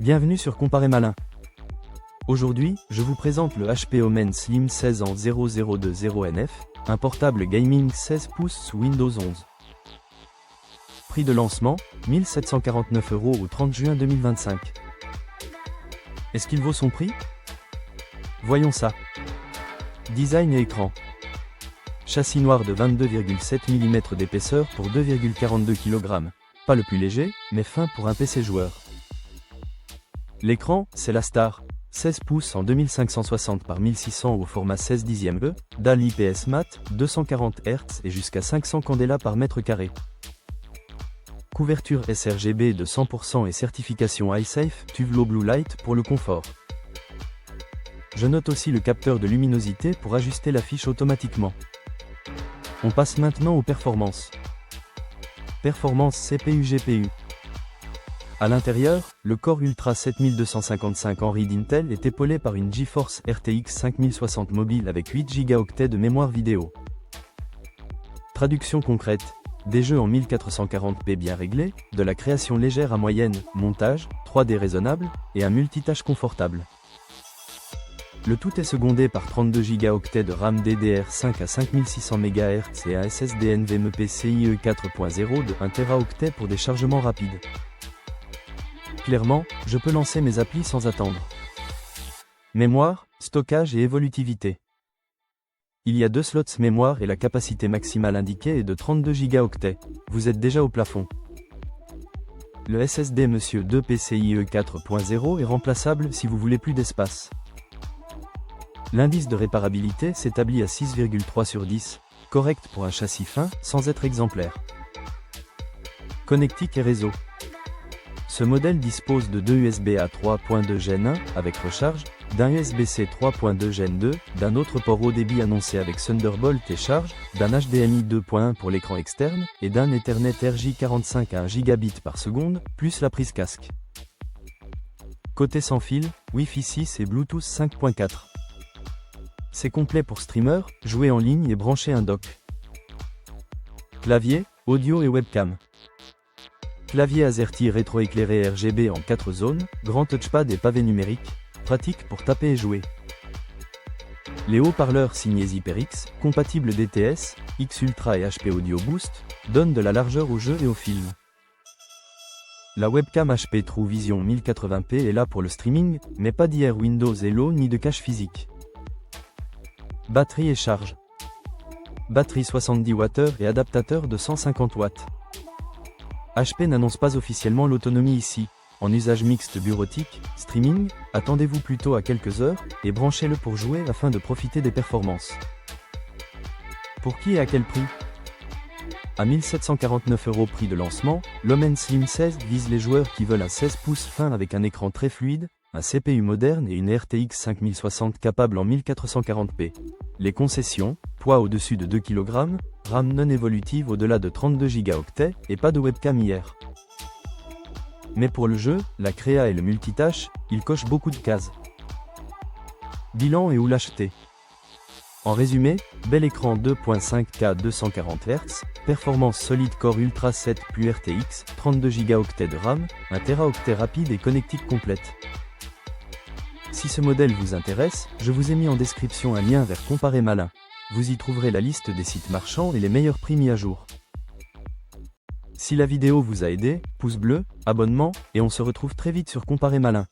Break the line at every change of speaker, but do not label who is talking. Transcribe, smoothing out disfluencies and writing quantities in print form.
Bienvenue sur Comparer Malin. Aujourd'hui, je vous présente le HP Omen Slim 16 en 0020NF, un portable gaming 16 pouces sous Windows 11. Prix de lancement, 1749 € au 30 juin 2025. Est-ce qu'il vaut son prix? Voyons ça. Design et écran. Châssis noir de 22,7 mm d'épaisseur pour 2,42 kg. Pas le plus léger, mais fin pour un PC joueur. L'écran, c'est la star. 16 pouces en 2560 par 1600 au format 16/10e, dalle IPS mat, 240 Hz et jusqu'à 500 candela par mètre carré. Couverture sRGB de 100% et certification iSafe, Tuvelo Blue Light pour le confort. Je note aussi le capteur de luminosité pour ajuster l'affiche automatiquement. On passe maintenant aux performances. Performance CPU-GPU. À l'intérieur, le Core Ultra 7255 Henry d'Intel est épaulé par une GeForce RTX 5060 mobile avec 8 Go de mémoire vidéo. Traduction concrète. Des jeux en 1440p bien réglés, de la création légère à moyenne, montage, 3D raisonnable, et un multitâche confortable. Le tout est secondé par 32 Go de RAM DDR5 à 5600 MHz et un SSD NVMe PCIe 4.0 de 1 Teraoctet pour des chargements rapides. Clairement, je peux lancer mes applis sans attendre. Mémoire, stockage et évolutivité. Il y a 2 slots mémoire et la capacité maximale indiquée est de 32 Go. Vous êtes déjà au plafond. Le SSD Monsieur 2 PCIe 4.0 est remplaçable si vous voulez plus d'espace. L'indice de réparabilité s'établit à 6,3 sur 10, correct pour un châssis fin, sans être exemplaire. Connectique et réseau. Ce modèle dispose de 2 USB A 3.2 Gen 1 avec recharge, d'un USB-C 3.2 Gen 2, d'un autre port haut débit annoncé avec Thunderbolt et charge, d'un HDMI 2.1 pour l'écran externe, et d'un Ethernet RJ45 à 1 Gigabit par seconde, plus la prise casque. Côté sans fil, Wi-Fi 6 et Bluetooth 5.4. C'est complet pour streamer, jouer en ligne et brancher un dock. Clavier, audio et webcam. Clavier AZERTY rétroéclairé RGB en 4 zones, grand touchpad et pavé numérique, pratique pour taper et jouer. Les haut-parleurs signés HyperX, compatibles DTS, X Ultra et HP Audio Boost, donnent de la largeur au jeu et au film. La webcam HP TrueVision 1080p est là pour le streaming, mais pas d'IR Windows Hello ni de cache physique. Batterie et charge. Batterie 70 Wh et adaptateur de 150 watts. HP n'annonce pas officiellement l'autonomie ici. En usage mixte bureautique, streaming, attendez-vous plutôt à quelques heures, et branchez-le pour jouer afin de profiter des performances. Pour qui et à quel prix? À 1749 € prix de lancement, l'Omen Slim 16 vise les joueurs qui veulent un 16 pouces fin avec un écran très fluide, un CPU moderne et une RTX 5060 capable en 1440p. Les concessions, poids au-dessus de 2 kg, RAM non évolutive au-delà de 32 Go et pas de webcam hier. Mais pour le jeu, la créa et le multitâche, il coche beaucoup de cases. Bilan et où l'acheter? En résumé, bel écran 2.5K 240 Hz, performance solide Core Ultra 7 plus RTX, 32 Go de RAM, 1 Teraoctet rapide et connectique complète. Si ce modèle vous intéresse, je vous ai mis en description un lien vers Comparer Malin. Vous y trouverez la liste des sites marchands et les meilleurs prix mis à jour. Si la vidéo vous a aidé, pouce bleu, abonnement, et on se retrouve très vite sur Comparer Malin.